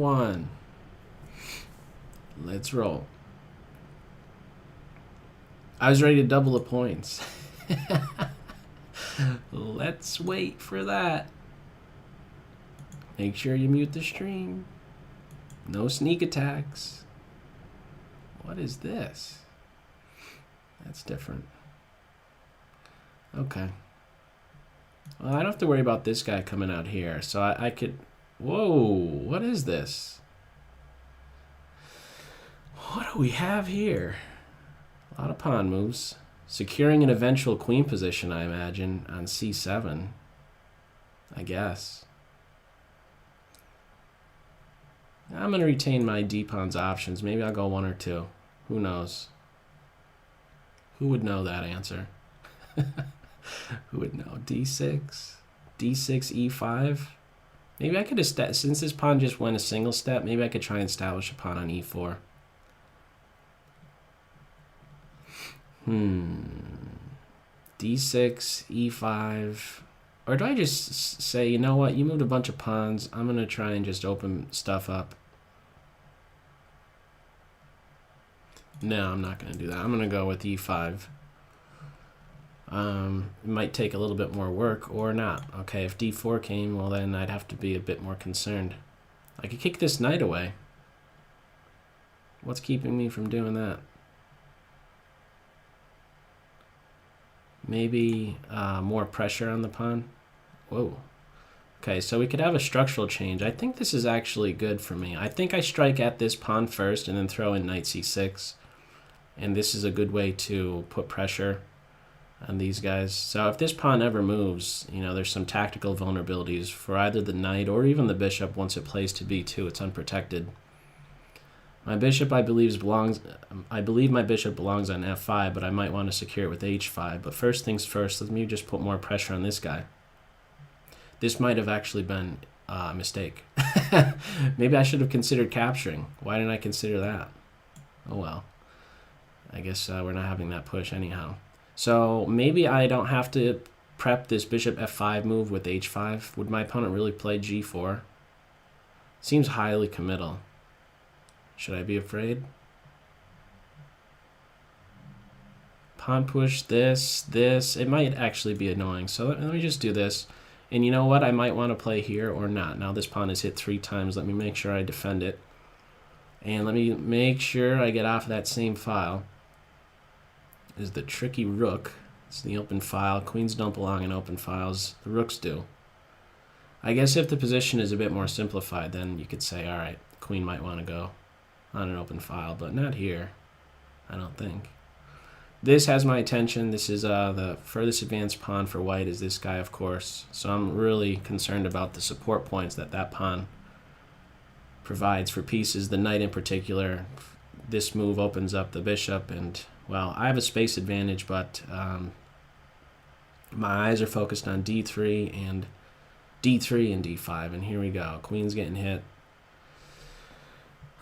1. Let's roll. I was ready to double the points. Let's wait for that. Make sure you mute the stream. No sneak attacks. What is this? That's different. Okay. Well, I don't have to worry about this guy coming out here. So I could... Whoa, what is this? What do we have here? A lot of pawn moves. Securing an eventual queen position, I imagine, on c7. I guess. I'm going to retain my d-pawn's options. Maybe I'll go 1 or 2. Who knows? Who would know that answer? Who would know? d6? d6, e5? Maybe I could, since this pawn just went a single step, maybe I could try and establish a pawn on e4. d6, e5... Or do I just say, you know what, you moved a bunch of pawns, I'm going to try and just open stuff up. No, I'm not going to do that. I'm going to go with e5. It might take a little bit more work or not. Okay, if d4 came, well then I'd have to be a bit more concerned. I could kick this knight away. What's keeping me from doing that? Maybe more pressure on the pawn. Whoa. Okay, so we could have a structural change. I think this is actually good for me. I think I strike at this pawn first and then throw in knight c6. And this is a good way to put pressure on these guys. So if this pawn ever moves, you know, there's some tactical vulnerabilities for either the knight or even the bishop. Once it plays to b2, it's unprotected. My bishop, I believe my bishop belongs on f5, but I might want to secure it with h5. But first things first, let me just put more pressure on this guy. This might have actually been a mistake. Maybe I should have considered capturing. Why didn't I consider that? Oh well. I guess we're not having that push anyhow. So maybe I don't have to prep this bishop f5 move with h5. Would my opponent really play g4? Seems highly committal. Should I be afraid? Pawn push, this. It might actually be annoying. So let me just do this. And you know what? I might want to play here or not. Now this pawn is hit 3 times. Let me make sure I defend it. And let me make sure I get off that same file. Is the tricky rook. It's the open file. Queens don't belong in open files. The rooks do. I guess if the position is a bit more simplified, then you could say, all right, queen might want to go on an open file, but not here, I don't think. This has my attention. This is the furthest advanced pawn for white is this guy, of course. So I'm really concerned about the support points that pawn provides for pieces. The knight in particular. This move opens up the bishop, and well, I have a space advantage, but my eyes are focused on d3 and d5, and here we go. Queen's getting hit.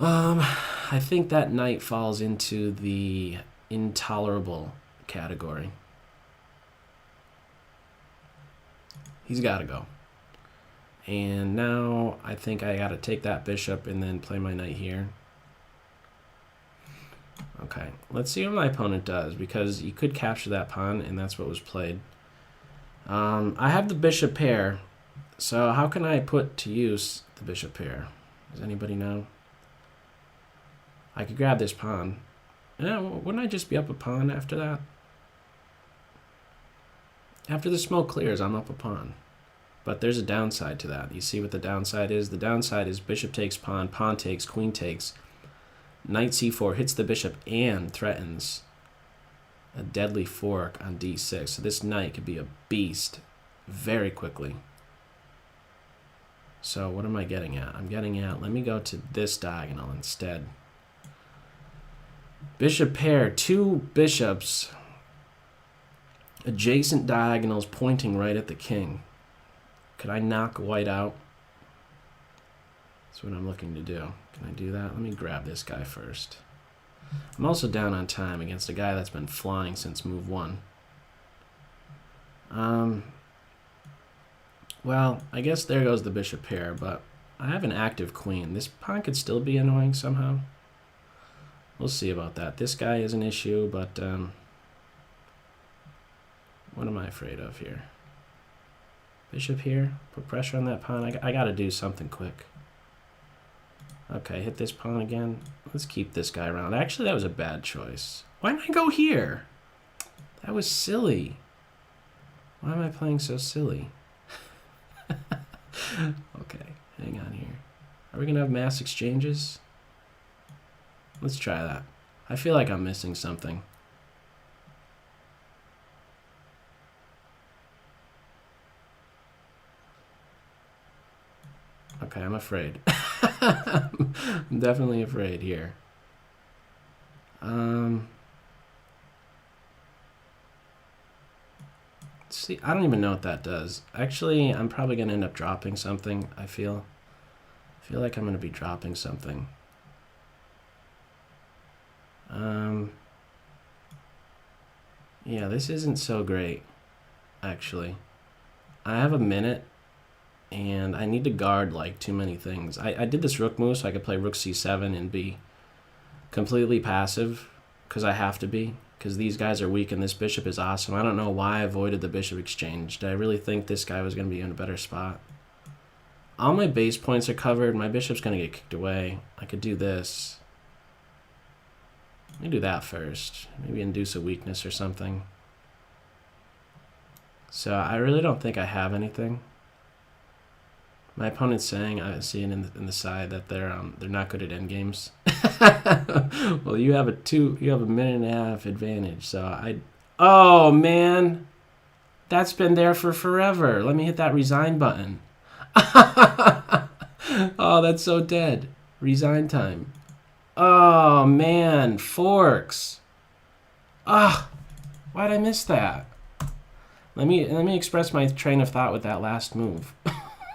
I think that knight falls into the intolerable category. He's got to go. And now I think I got to take that bishop and then play my knight here. Okay, let's see what my opponent does, because you could capture that pawn, and that's what was played. I have the bishop pair, so how can I put to use the bishop pair? Does anybody know? I could grab this pawn. Yeah, wouldn't I just be up a pawn after that? After the smoke clears, I'm up a pawn. But there's a downside to that. You see what the downside is? The downside is bishop takes pawn, pawn takes, queen takes. Knight c4 hits the bishop and threatens a deadly fork on d6. So this knight could be a beast very quickly. So what am I getting at? I'm getting at, let me go to this diagonal instead. Bishop pair, 2 bishops, adjacent diagonals pointing right at the king. Could I knock white out? That's what I'm looking to do. Can I do that? Let me grab this guy first. I'm also down on time against a guy that's been flying since move 1. Well, I guess there goes the bishop pair, but I have an active queen. This pawn could still be annoying somehow. We'll see about that. This guy is an issue, but what am I afraid of here? Bishop here. Put pressure on that pawn. I got to do something quick. Okay, hit this pawn again. Let's keep this guy around. Actually, that was a bad choice. Why didn't I go here? That was silly. Why am I playing so silly? Okay, hang on here. Are we going to have mass exchanges? Let's try that. I feel like I'm missing something. Okay, I'm afraid. I'm definitely afraid here. See, I don't even know what that does. Actually, I'm probably going to end up dropping something, I feel. I feel like I'm going to be dropping something. Yeah, this isn't so great, actually. I have a minute, and I need to guard, like, too many things. I did this rook move so I could play rook c7 and be completely passive, because I have to be, because these guys are weak and this bishop is awesome. I don't know why I avoided the bishop exchange. Did I really think this guy was going to be in a better spot? All my base points are covered. My bishop's going to get kicked away. I could do this. Let me do that first. Maybe induce a weakness or something. So I really don't think I have anything. My opponent's saying, I see it in the side, that they're not good at endgames. Well, you have a minute and a half advantage. So oh man, that's been there for forever. Let me hit that resign button. Oh, that's so dead. Resign time. Oh man, forks. Ah, why'd I miss that? Let me express my train of thought with that last move.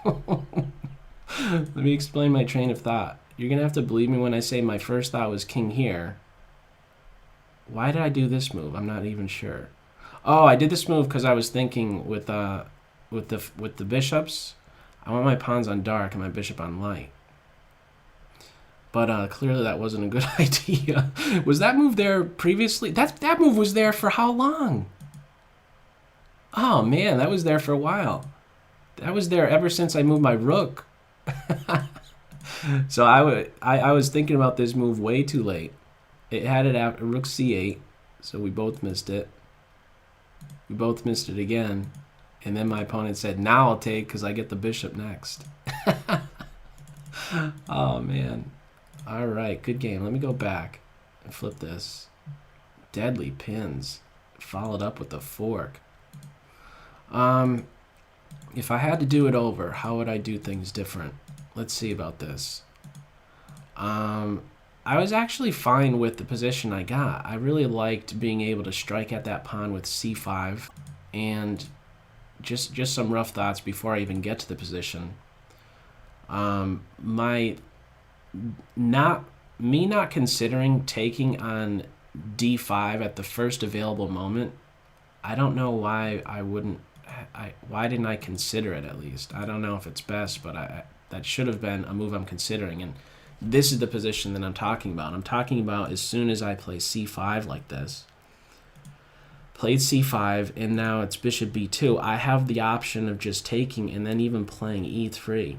Let me explain my train of thought. You're gonna have to believe me when I say my first thought was king here. Why did I do this move? I'm not even sure. Oh, I did this move because I was thinking with the bishops, I want my pawns on dark and my bishop on light. But clearly that wasn't a good idea. Was that move there previously? That move was there for how long? Oh man, that was there for a while. That was there ever since I moved my rook. So I was thinking about this move way too late. It had it after rook c8, so we both missed it. We both missed it again. And then my opponent said, now I'll take because I get the bishop next. Oh man. All right, good game. Let me go back and flip this. Deadly pins. Followed up with a fork. If I had to do it over, how would I do things different? Let's see about this. I was actually fine with the position I got. I really liked being able to strike at that pawn with c5, and just some rough thoughts before I even get to the position. Me not considering taking on d5 at the first available moment, I don't know why I wouldn't. Why didn't I consider it at least? I don't know if it's best, but that should have been a move I'm considering. And this is the position that I'm talking about. I'm talking about as soon as I play c5 like this. Played c5, and now it's bishop b2. I have the option of just taking and then even playing e3.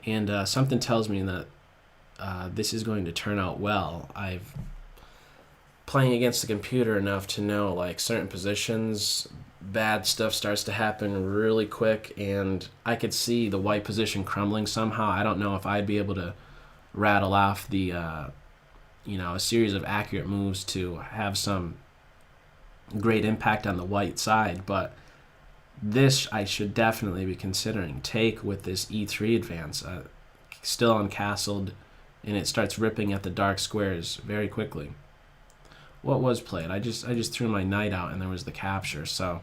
And something tells me that this is going to turn out well. I've playing against the computer enough to know, like, certain positions, bad stuff starts to happen really quick, and I could see the white position crumbling somehow. I don't know if I'd be able to rattle off the, a series of accurate moves to have some great impact on the white side, but this I should definitely be considering. Take with this e3 advance, still uncastled, and it starts ripping at the dark squares very quickly. What was played? I just threw my knight out and there was the capture. So,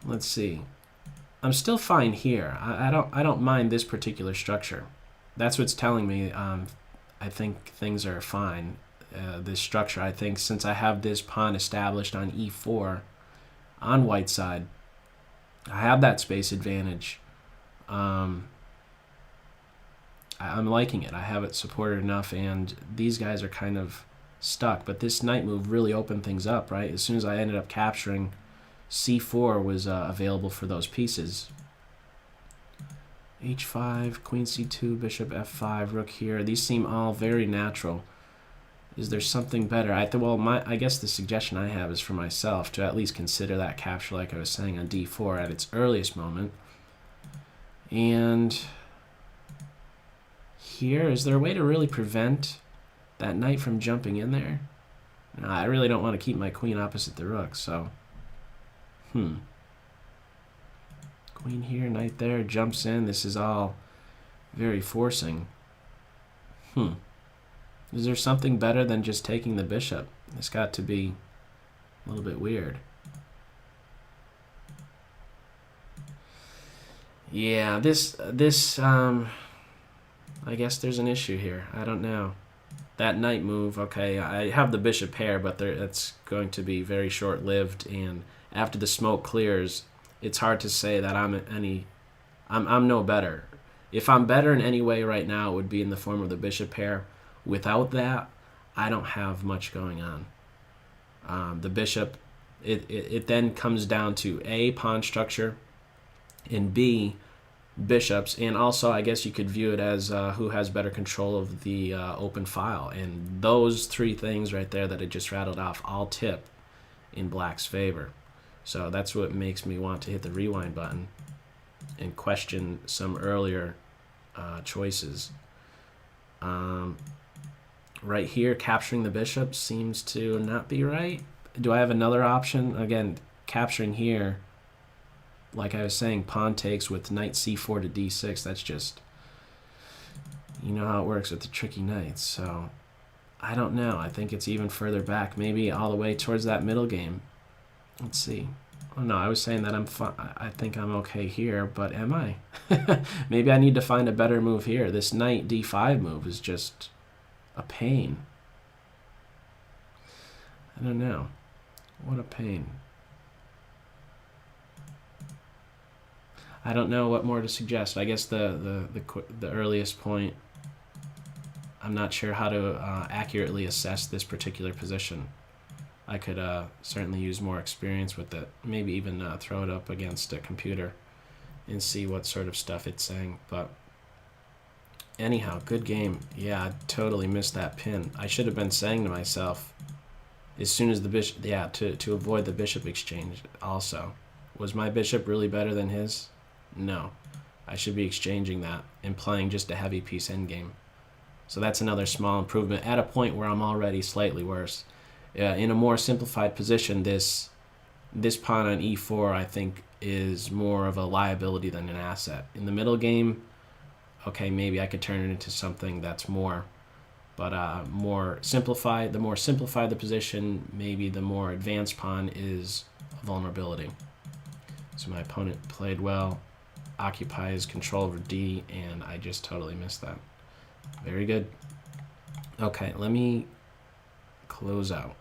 let's see. I'm still fine here. I don't mind this particular structure. That's what's telling me. I think things are fine. This structure. I think since I have this pawn established on e4 on white side, I have that space advantage. I'm liking it. I have it supported enough, and these guys are kind of stuck. But this knight move really opened things up, right? As soon as I ended up capturing, c4 was available for those pieces. h5, queen c2, bishop f5, rook here. These seem all very natural. Is there something better? I guess the suggestion I have is for myself to at least consider that capture, like I was saying, on d4 at its earliest moment. And here, is there a way to really prevent that knight from jumping in there? No, I really don't want to keep my queen opposite the rook, so... Queen here, knight there, jumps in. This is all very forcing. Is there something better than just taking the bishop? It's got to be a little bit weird. Yeah, I guess there's an issue here. I don't know. That knight move, okay, I have the bishop pair, but it's going to be very short-lived, and after the smoke clears, it's hard to say that I'm no better. If I'm better in any way right now, it would be in the form of the bishop pair. Without that, I don't have much going on. The bishop, it then comes down to A, pawn structure, and B, bishops, and also I guess you could view it as who has better control of the open file. And those three things right there that I just rattled off all tip in black's favor. So that's what makes me want to hit the rewind button and question some earlier choices. Right here, capturing the bishop seems to not be right. Do I have another option? Again, capturing here, like I was saying, pawn takes with knight c4 to d6. That's just, you know how it works with the tricky knights. So I don't know. I think it's even further back, maybe all the way towards that middle game. Let's see. Oh no, I was saying that I think I'm okay here, but am I? Maybe I need to find a better move here. This knight d5 move is just a pain. I don't know. What a pain. I don't know what more to suggest. I guess the earliest point, I'm not sure how to accurately assess this particular position. I could certainly use more experience with it. Maybe even throw it up against a computer and see what sort of stuff it's saying. But anyhow, good game. Yeah, I totally missed that pin. I should have been saying to myself, as soon as the bishop, yeah, to avoid the bishop exchange also. Was my bishop really better than his? No. I should be exchanging that and playing just a heavy piece endgame. So that's another small improvement at a point where I'm already slightly worse. In a more simplified position, this pawn on e4, I think, is more of a liability than an asset. In the middle game, okay, maybe I could turn it into something that's more, but more simplified. The more simplified the position, maybe the more advanced pawn is a vulnerability. So my opponent played well, occupies control over d, and I just totally missed that. Very good. Okay, let me close out.